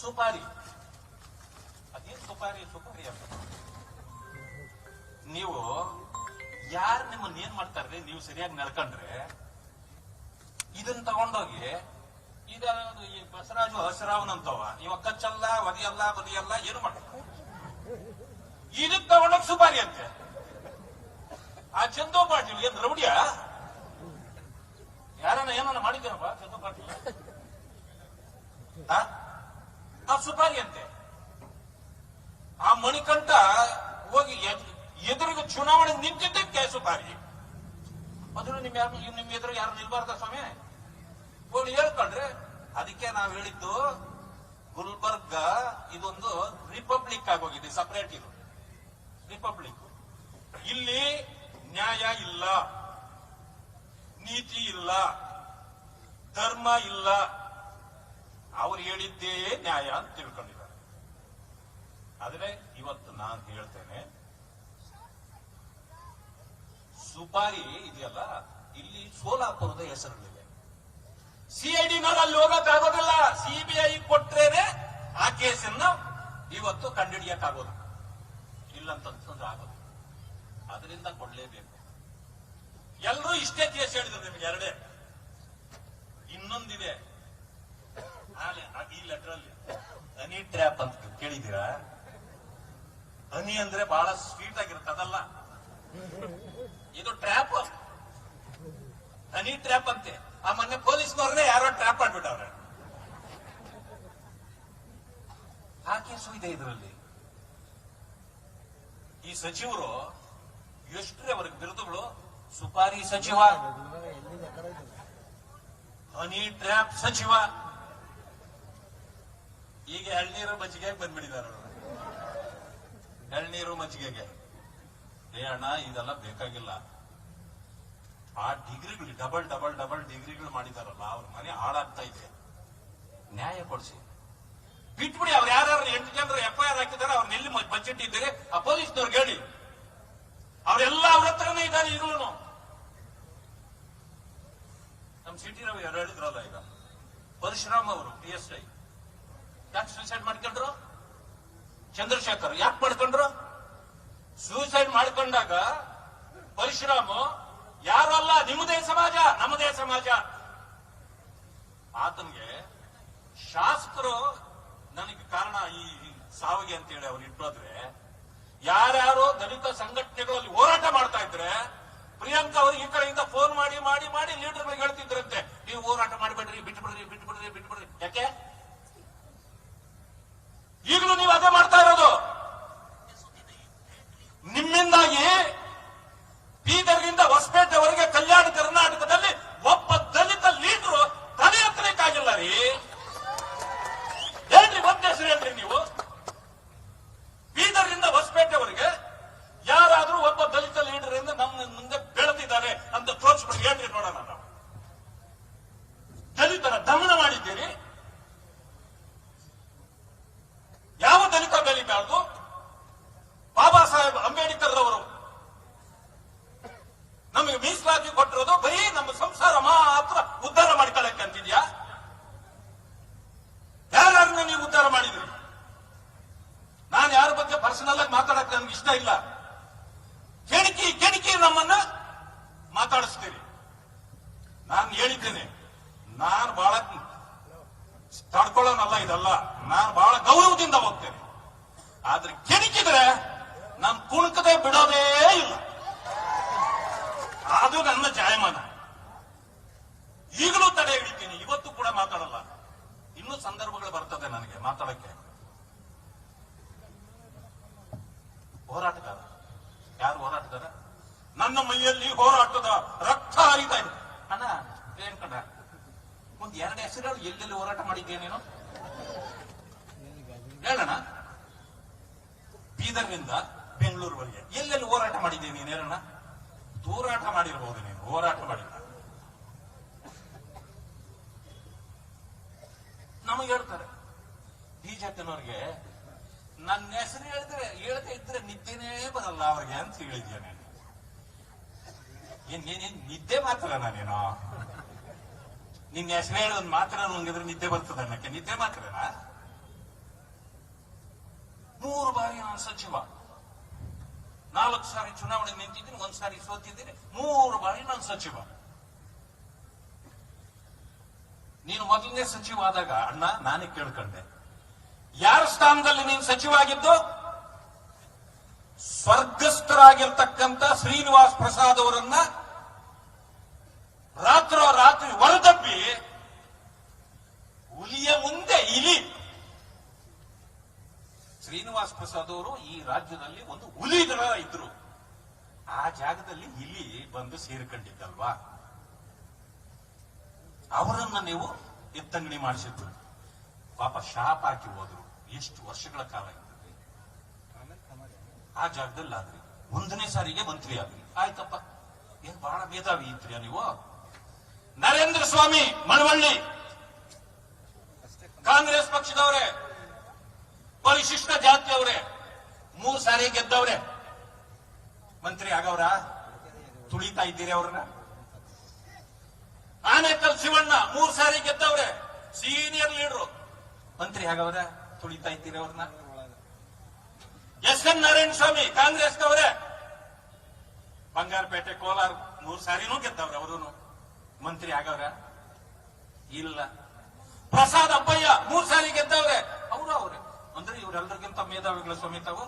ಸುಪಾರಿ. ಅದೇನ್ ಸುಪಾರಿ ಸುಪಾರಿ ಅಂತ ನೀವು ಯಾರು ನಿಮ್ಮನ್ನ ಏನ್ ಮಾಡ್ತಾರ್ರಿ, ನೀವು ಸರಿಯಾಗಿ ನಡ್ಕೊಂಡ್ರೆ ಇದನ್ನ ತಗೊಂಡೋಗಿ ಈಗ ಈ ಬಸವರಾಜು ಹಸರಾವನಂತವ ಇವ ಕಚ್ಚಲ್ಲ ಒದಿಯಲ್ಲ ಬದಿಯಲ್ಲ ಏನು ಮಾಡ್ತಾರೆ, ಇದಕ್ ತಗೊಂಡೋಗಿ ಸುಪಾರಿ ಅಂತೆ. ಆ ಚಂದು ಪಾಟೀಲ್ ಏನ್ ರೌಡಿಯ ಯಾರನ್ನ ಏನನ್ನ ಮಾಡಿದ್ದೀರಪ್ಪ ಚಂದು ಪಾಟೀಲ್, ಆ ಸುಪಾರಿ ಅಂತೆ. ಆ ಮಣಿಕಂಠ ಹೋಗಿ ಎದುರಿಗೆ ಚುನಾವಣೆ ನಿಂತಿದ್ದಕ್ಕೆ ಸುಪಾರಿ. ಅದ್ರ ನಿಮ್ ಎದುರು ಯಾರು ನಿಲ್ಬಾರ್ದ ಸ್ವಾಮಿ ಹೋಗಿ ಹೇಳ್ಕೊಂಡ್ರೆ. ಅದಕ್ಕೆ ನಾವ್ ಹೇಳಿದ್ದು ಗುಲ್ಬರ್ಗ ಇದೊಂದು ರಿಪಬ್ಲಿಕ್ ಆಗೋಗಿದೆ, ಸಪರೇಟ್ ಇದು ರಿಪಬ್ಲಿಕ್. ಇಲ್ಲಿ ನ್ಯಾಯ ಇಲ್ಲ, ನೀತಿ ಇಲ್ಲ, ಧರ್ಮ ಇಲ್ಲ. ಅವ್ರು ಹೇಳಿದ್ದೇ ನ್ಯಾಯ ಅಂತ ತಿಳ್ಕೊಂಡಿದ್ದಾರೆ. ಆದ್ರೆ ಇವತ್ತು ನಾನು ಹೇಳ್ತೇನೆ, ಸುಪಾರಿ ಇದೆಯಲ್ಲ, ಇಲ್ಲಿ ಸೋಲಾಪುರದ ಹೆಸರುಗಳಿವೆ. ಸಿಐಡಿನವ್ರು ಅಲ್ಲಿ ಹೋಗಕ್ಕಾಗೋದಿಲ್ಲ, ಸಿಬಿಐ ಕೊಟ್ರೇನೆ ಆ ಕೇಸನ್ನು ಇವತ್ತು ಕಂಡುಹಿಡಿಯಕ್ಕಾಗೋದು, ಇಲ್ಲಂತಂದ್ರೆ ಆಗೋದು. ಅದರಿಂದ ಕೊಡ್ಲೇಬೇಕು. ಎಲ್ಲರೂ ಇಷ್ಟೇ ಕೇಸ್ ಹೇಳಿದ್ರು, ನಿಮ್ಗೆ ಎರಡೇ. ಇನ್ನೊಂದಿದೆ ಈ ಲೆಟರ್ ಅಲ್ಲಿ, ಹನಿ ಟ್ರ್ಯಾಪ್ ಅಂತ ಕೇಳಿದ್ದೀರಾ? ಹನಿ ಅಂದ್ರೆ ಬಹಳ ಸ್ವೀಟ್ ಆಗಿರುತ್ತೆ, ಅದಲ್ಲ ಇದು ಟ್ರ್ಯಾಪ್. ಹನಿ ಟ್ರ್ಯಾಪ್ ಅಂತೆ. ಆ ಮೊನ್ನೆ ಪೊಲೀಸ್ನವ್ರನ್ನೇ ಯಾರೋ ಟ್ರ್ಯಾಪ್ ಮಾಡ್ಬಿಟ್ಟವ್ರೆ. ಆ ಕೇಸು ಇದೆ ಇದರಲ್ಲಿ. ಈ ಸಚಿವರು ಎಷ್ಟ್ರೆ ಅವ್ರಿಗೆ ಬಿರುದುಗಳು, ಸುಪಾರಿ ಸಚಿವ, ಹನಿ ಟ್ರ್ಯಾಪ್ ಸಚಿವ, ಈಗ ಎಳ್ನೀರು ಮಜ್ಜಿಗೆ ಬಂದ್ಬಿಟ್ಟಿದ್ದಾರೆ. ಎಳ್ನೀರು ಮಜ್ಜಿಗೆಗೆ ಏ ಅಣ್ಣ ಇದೆಲ್ಲ ಬೇಕಾಗಿಲ್ಲ. ಆ ಡಿಗ್ರಿಗಳು ಡಬಲ್ ಡಬಲ್ ಡಬಲ್ ಡಿಗ್ರಿಗಳು ಮಾಡಿದಾರಲ್ಲ, ಅವ್ರ ಮನೆ ಹಾಳಾಗ್ತಾ ಇದೆ. ನ್ಯಾಯ ಕೊಡಿಸಿ ಬಿಟ್ಬಿಡಿ. ಅವ್ರು ಯಾರು 8 ಜನರು FIR ಹಾಕಿದ್ದಾರೆ, ಅವ್ರನ್ನ ಎಲ್ಲಿ ಬಜೆಟ್ ಇದ್ದಾರೆ ಆ ಪೊಲೀಸ್ನವ್ರಿಗೆ ಹೇಳಿ. ಅವರೆಲ್ಲ ಅವ್ರ ಹತ್ರನೇ ಇದ್ದಾರೆ ಈಗಲೂ. ನಮ್ ಸಿಟಿ ರವಿ ಯಾರು ಹೇಳಿದ್ರಲ್ಲ, ಈಗ ಪರಶುರಾಮ್ ಅವರು PSI ಯಾಕೆ ಸೂಸೈಡ್ ಮಾಡ್ಕೊಂಡ್ರು? ಚಂದ್ರಶೇಖರ್ ಯಾಕೆ ಮಾಡ್ಕೊಂಡ್ರು? ಸೂಸೈಡ್ ಮಾಡ್ಕೊಂಡಾಗ ಪರಶುರಾಮ್ ಯಾರು ಅಲ್ಲ, ನಿಮ್ಮದೇ ಸಮಾಜ, ನಮ್ಮದೇ ಸಮಾಜ. ಆತನಿಗೆ ಶಾಸಕರು ನನಗೆ ಕಾರಣ ಈ ಸಾವಿಗೆ ಅಂತೇಳಿ ಅವ್ರು ಇಟ್ಟೋದ್ರೆ, ಯಾರ್ಯಾರೋ ದಲಿತ ಸಂಘಟನೆಗಳಲ್ಲಿ ಹೋರಾಟ ಮಾಡ್ತಾ ಇದ್ರೆ ಪ್ರಿಯಾಂಕಾ ಅವ್ರಿಗೆ ಈ ಕಡೆಯಿಂದ ಫೋನ್ ಮಾಡಿ ಮಾಡಿ ಮಾಡಿ ಲೀಡರ್ಗಳಿಗೆ ಹೇಳ್ತಿದ್ರಂತೆ, ನೀವು ಹೋರಾಟ ಮಾಡಬೇಡ್ರಿ, ಬಿಟ್ಬಿಡ್ರಿ ಬಿಟ್ಬಿಡ್ರಿ ಬಿಟ್ಬಿಡ್ರಿ. ಯಾಕೆ ಈಗಲೂ ನೀವು ಅದೇ ಮಾಡ್ತಾ ಇರೋದು? ನಿಮ್ಮಿಂದಾಗಿ ಬೀದರ್ನಿಂದ ಹೊಸಪೇಟೆವರೆಗೆ ಕಲ್ಯಾಣ ಕರ್ನಾಟಕದಲ್ಲಿ ಒಬ್ಬ ದಲಿತ ಲೀಡರ್ ತಲೆ ಎತ್ತಲಿಕ್ಕಾಗಿಲ್ಲ ರೀ. ಹೇಳ್ರಿ, ಒಂದ್ ಹೆಸರು ಹೇಳ್ರಿ ನೀವು. ಬೀದರ್ನಿಂದ ಹೊಸಪೇಟೆವರೆಗೆ ಯಾರಾದ್ರೂ ಒಬ್ಬ ದಲಿತ ಲೀಡರ್ ಇಂದ ನಮ್ಮ ಮುಂದೆ ಬೆಳೆದಿದ್ದಾರೆ ಅಂತ ತೋರಿಸ್ಬಿಟ್ಟು ಹೇಳ್ರಿ ನೋಡೋಣ. ನಾವು ದಲಿತರ ದಮನ ಮಾಡಿದ್ದೀರಿ. ಯಾವ ದಲಿತ ಬೆಳಿಬಾರ್ದು? ಬಾಬಾ ಸಾಹೇಬ್ ಅಂಬೇಡ್ಕರ್ ಅವರು ನಮಗೆ ಮೀಸಲಾತಿ ಕೊಟ್ಟಿರೋದು ಬರೀ ನಮ್ಮ ಸಂಸಾರ ಮಾತ್ರ ಉದ್ಧಾರ ಮಾಡ್ಕೊಳ್ಳಕ್ಕೆ ಅಂತಿದ್ಯಾ? ಯಾರನ್ನ ನೀವು ಉದ್ಧಾರ ಮಾಡಿದ್ರಿ? ನಾನು ಯಾರ ಬಗ್ಗೆ ಪರ್ಸನಲ್ ಆಗಿ ಮಾತಾಡಕ್ಕೆ ನನ್ಗೆ ಇಷ್ಟ ಇಲ್ಲ. ಕೆಣಕಿ ಕೆಣಕಿ ನಮ್ಮನ್ನ ಮಾತಾಡಿಸ್ತೀರಿ. ನಾನು ಹೇಳಿದ್ದೇನೆ, ನಾನು ಬಹಳ ತಡ್ಕೊಳ್ಳೋನಲ್ಲ, ಇದಲ್ಲ. ನಾನು ಬಹಳ ಗೌರವದಿಂದ ಹೋಗ್ತೇನೆ. ಆದ್ರೆ ಕೆಣಕಿದ್ರೆ ನಾನು ಕುಣಕದೆ ಬಿಡೋದೇ ಇಲ್ಲ. ಅದು ನನ್ನ ಜಾಯಮಾನ. ಈಗಲೂ ತಡೆ ಹಿಡಿತೀನಿ, ಇವತ್ತು ಕೂಡ ಮಾತಾಡಲ್ಲ. ಇನ್ನೂ ಸಂದರ್ಭಗಳು ಬರ್ತದೆ ನನಗೆ ಮಾತಾಡಕ್ಕೆ. ಹೋರಾಟಗಾರ ಯಾರು? ಹೋರಾಟಗಾರ ನನ್ನ ಮೈಯಲ್ಲಿ ಹೋರಾಟದ ರಕ್ತ ಹರಿತಾ ಇದೆ. ಅಣ್ಣ ಏನ್ ಕಣ, ಒಂದ್ 2 ಹೆಸರು ಎಲ್ಲೆಲ್ಲಿ ಹೋರಾಟ ಮಾಡಿದ್ದೆ ನೀನು ಹೇಳೋಣ. ಬೀದರ್ನಿಂದ ಬೆಂಗಳೂರುವರೆಗೆ ಎಲ್ಲೆಲ್ಲಿ ಹೋರಾಟ ಮಾಡಿದ್ದೆ ನೀನು ಹೇಳೋಣ. ಹೋರಾಟ ಮಾಡಿರ್ಬೋದು ನೀನು, ಹೋರಾಟ ಮಾಡಿಲ್ಲ. ನಮಗೆ ಹೇಳ್ತಾರೆ ಬಿಜೆಪಿನವ್ರಿಗೆ, ನನ್ನ ಹೆಸರು ಹೇಳಿದ್ರೆ ಹೇಳ್ತಾ ಇದ್ರೆ ನಿದ್ದೆನೇ ಬರಲ್ಲ ಅವ್ರಿಗೆ ಅಂತ ಹೇಳಿದ್ಯಾ ನಾನು. ಏನ್ ನಿದ್ದೆ ಮಾತ್ರ ನಾನೇನೋ? ನಿನ್ನ ಹೆಸರು ಹೇಳೋದ್ ಮಾತ್ರ ನಂಗಿದ್ರೆ ನಿದ್ದೆ ಬರ್ತದೆ ಅನ್ನಕ್ಕೆ? ನಿದ್ದೆ ಮಾತ್ರನಾ? ಬಾರಿ ನಾನು ಸಚಿವ, 4 ಸಾರಿ ಚುನಾವಣೆ ನಿಂತಿದ್ದೀನಿ, 1 ಸಾರಿ ಸೋತಿದ್ದೀನಿ, 3 ಬಾರಿ ನಾನು ಸಚಿವ. ನೀನು ಮೊದಲನೇ ಸಚಿವ ಆದಾಗ ಅಣ್ಣ ನಾನೇ ಕೇಳ್ಕೊಂಡೆ, ಯಾರ ಸ್ಥಾನದಲ್ಲಿ ನೀನು ಸಚಿವ ಆಗಿದ್ದು? ಸ್ವರ್ಗಸ್ಥರಾಗಿರ್ತಕ್ಕಂಥ ಶ್ರೀನಿವಾಸ್ ಪ್ರಸಾದ್ ಅವರನ್ನ ರಾತ್ರಿ ಹೊರದಬ್ಬಿ ಹುಲಿಯ ಮುಂದೆ ಇಲಿ. ಶ್ರೀನಿವಾಸ್ ಪ್ರಸಾದ್ ಅವರು ಈ ರಾಜ್ಯದಲ್ಲಿ ಒಂದು ಹುಲಿಗಳ ಇದ್ರು, ಆ ಜಾಗದಲ್ಲಿ ಇಲಿ ಬಂದು ಸೇರಿಕೊಂಡಿದ್ದಲ್ವಾ, ಅವರನ್ನ ನೀವು ಎತ್ತಂಗಡಿ ಮಾಡಿಸಿದ್ರು. ಪಾಪ ಶಾಪ್ ಹಾಕಿ ಹೋದ್ರು. ಎಷ್ಟು ವರ್ಷಗಳ ಕಾಲ ಇರ್ತದೆ ಆ ಜಾಗದಲ್ಲಿ ಆದ್ರಿ. 1ನೇ ಸಾರಿಗೆ ಮಂತ್ರಿ ಆದ್ರಿ. ಆಯ್ತಪ್ಪ, ಏನ್ ಬಹಳ ಮೇಧಾವಿ ಇದ್ರಿ ನೀವು. ನರೇಂದ್ರ ಸ್ವಾಮಿ ಮಳವಳ್ಳಿ ಕಾಂಗ್ರೆಸ್ ಪಕ್ಷದವರೇ, ಪರಿಶಿಷ್ಟ ಜಾತಿಯವರೇ, 3 ಸಾರಿ ಗೆದ್ದವ್ರೆ, ಮಂತ್ರಿ ಆಗವ್ರ? ತುಳಿತಾ ಇದ್ದೀರಿ ಅವ್ರನ್ನ. ಆನೇಕಲ್ ಶಿವಣ್ಣ 3 ಸಾರಿ ಗೆದ್ದವ್ರೆ, ಸೀನಿಯರ್ ಲೀಡರು, ಮಂತ್ರಿ ಆಗವ್ರ? ತುಳಿತಾ ಇದ್ದೀರಿ ಅವ್ರನ್ನ. ಎಸ್.ಎನ್. ನಾರಾಯಣ ಸ್ವಾಮಿ ಕಾಂಗ್ರೆಸ್ನವರೇ, ಬಂಗಾರಪೇಟೆ ಕೋಲಾರ 3 ಸಾರಿನೂ ಗೆದ್ದವ್ರೆ, ಅವರು ಮಂತ್ರಿ ಆಗವ್ರ? ಇಲ್ಲ. ಪ್ರಸಾದ್ ಅಬ್ಬಯ್ಯ 3 ಸಾರಿ ಗೆದ್ದವ್ರೆ, ಅವ್ರೆ. ಅಂದ್ರೆ ಇವರೆಲ್ಲರಿಗಿಂತ ಮೇಧಾವಿಗಳ ಸ್ವಾಮಿ ತಾವು.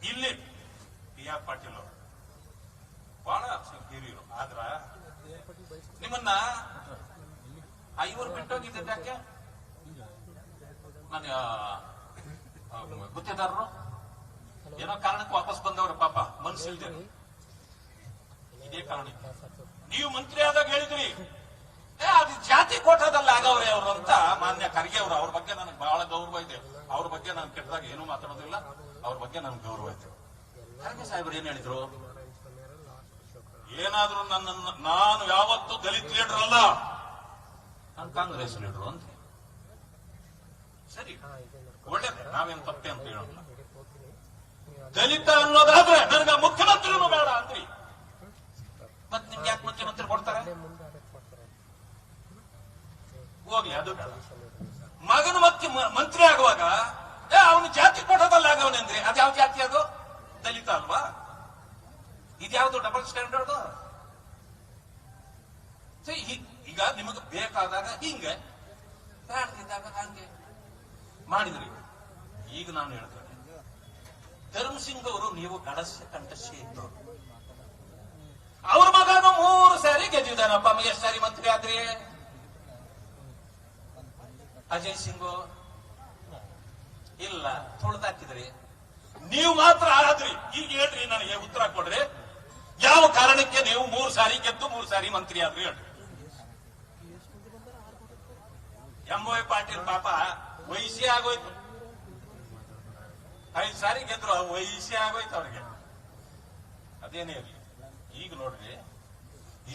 ಇಲ್ಲಿ ಪಿ ಆರ್ ಪಾಟೀಲ್ ಅವರು ಬಹಳ ಹಿರಿಯರು, ಆದ್ರ ನಿಮ್ಮನ್ನ 5 ಬಿಟ್ಟೋಗಿದ್ದ ಯಾಕೆ? ನನ್ನ ಗುತ್ತೇದಾರರು ಏನೋ ಕಾರಣಕ್ಕೆ ವಾಪಸ್ ಬಂದವರು, ಪಾಪ ಮನಸ್ಸಿಲ್ದೆ. ಇದೇ ಕಾರಣಕ್ಕೆ ನೀವು ಮಂತ್ರಿ ಆದಾಗ ಹೇಳಿದ್ರಿ, ಅದು ಜಾತಿ ಕೋಟಾದಲ್ಲಿ ಆಗವ್ರೆ ಅವರು ಅಂತ. ಮಾನ್ಯ ಖರ್ಗೆ ಅವರು, ಅವ್ರ ಬಗ್ಗೆ ನನಗೆ ಬಹಳ ಗೌರವ ಇದೆ. ಅವ್ರ ಬಗ್ಗೆ ನಾನು ಕೆಟ್ಟದಾಗ ಏನೂ ಮಾತಾಡೋದಿಲ್ಲ, ಅವ್ರ ಬಗ್ಗೆ ನನಗೆ ಗೌರವ ಇದೆ. ಖರ್ಗೆ ಸಾಹೇಬರು ಏನ್ ಹೇಳಿದ್ರು? ಏನಾದ್ರೂ ನಾನು ಯಾವತ್ತೂ ದಲಿತ ಲೀಡರ್ ಅಲ್ಲ, ನಾನು ಕಾಂಗ್ರೆಸ್ ಲೀಡರ್ ಅಂತ. ಸರಿ, ಒಳ್ಳೇದೇ, ನಾವೇನು ತಪ್ಪೆ ಅಂತ ಹೇಳೋಣ. ದಲಿತ ಅನ್ನೋದಾದ್ರೆ ನನಗೆ ಮುಖ್ಯಮಂತ್ರಿನೂ ಬೇಡ ಅಂದ್ರಿ, ಮತ್ ನಿಮ್ಗೆ ಯಾಕೆ ಮುಖ್ಯಮಂತ್ರಿ ಕೊಡ್ತಾರೆ? ಹೋಗ್ಲಿ, ಅದು ಬೇಡ. ಮಗನು ಮಂತ್ರಿ ಆಗುವಾಗ ಅವನು ಜಾತಿ ಕೋಟದಲ್ಲಿ ಆಗವನೆ ಅಂದ್ರೆ ಅದ್ಯಾವ ಜಾತಿ? ಅದು ದಲಿತ ಅಲ್ವಾ? ಇದ್ಯಾವುದು ಡಬಲ್ ಸ್ಟ್ಯಾಂಡರ್ಡ್? ಈಗ ನಿಮಗೆ ಬೇಕಾದಾಗ ಹಿಂಗೆ, ಬೇಡದಿದ್ದಾಗ ಹಂಗೆ ಮಾಡಿದ್ರಿ. ಈಗ ನಾನು ಹೇಳ್ತೇನೆ, ಧರ್ಮಸಿಂಗ್ ಅವರು ನೀವು ಗಡಸ ಕಂಠಸಿ ಇದ್ದವರು, ಅವ್ರ ಮಗನು 3 ಸಾರಿ ಗೆದ್ದಿದ್ದಾನಪ್ಪ. ಎಷ್ಟು ಸಾರಿ ಮಂತ್ರಿ ಆದ್ರಿ? ಅಜಯ್ ಸಿಂಗು ಇಲ್ಲ, ತುಳಿದಾಕಿದ್ರಿ. ನೀವು ಮಾತ್ರ ಆದ್ರಿ. ಈಗ ಹೇಳ್ರಿ, ನನಗೆ ಉತ್ತರ ಕೊಡ್ರಿ, ಯಾವ ಕಾರಣಕ್ಕೆ ನೀವು 3 ಸಾರಿ ಗೆದ್ದು 3 ಸಾರಿ ಮಂತ್ರಿ ಆದ್ರಿ ಹೇಳ್ರಿ. ಎಂ.ವೈ. ಪಾಟೀಲ್ ಪಾಪ ವಯಸ್ಸೇ ಆಗೋಯ್ತು, 5 ಸಾರಿ ಗೆದ್ರು, ವಯಸ್ಸೇ ಆಗೋಯ್ತು ಅವ್ರಿಗೆ. ಅದೇನೇ ಇರ್ಲಿ, ಈಗ ನೋಡ್ರಿ,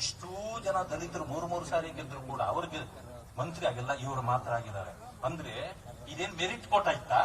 ಇಷ್ಟೂ ಜನ ದಲಿತರು 3 ಸಾರಿ ಗೆದ್ರು ಕೂಡ ಅವ್ರಿಗೆ ಮಂತ್ರಿ ಆಗಿಲ್ಲ, ಇವರು ಮಾತ್ರ ಆಗಿದ್ದಾರೆ ಅಂದ್ರೆ ಇದೇನ್ ಮೆರಿಟ್ ಕೋಟ ಆಯ್ತಾ?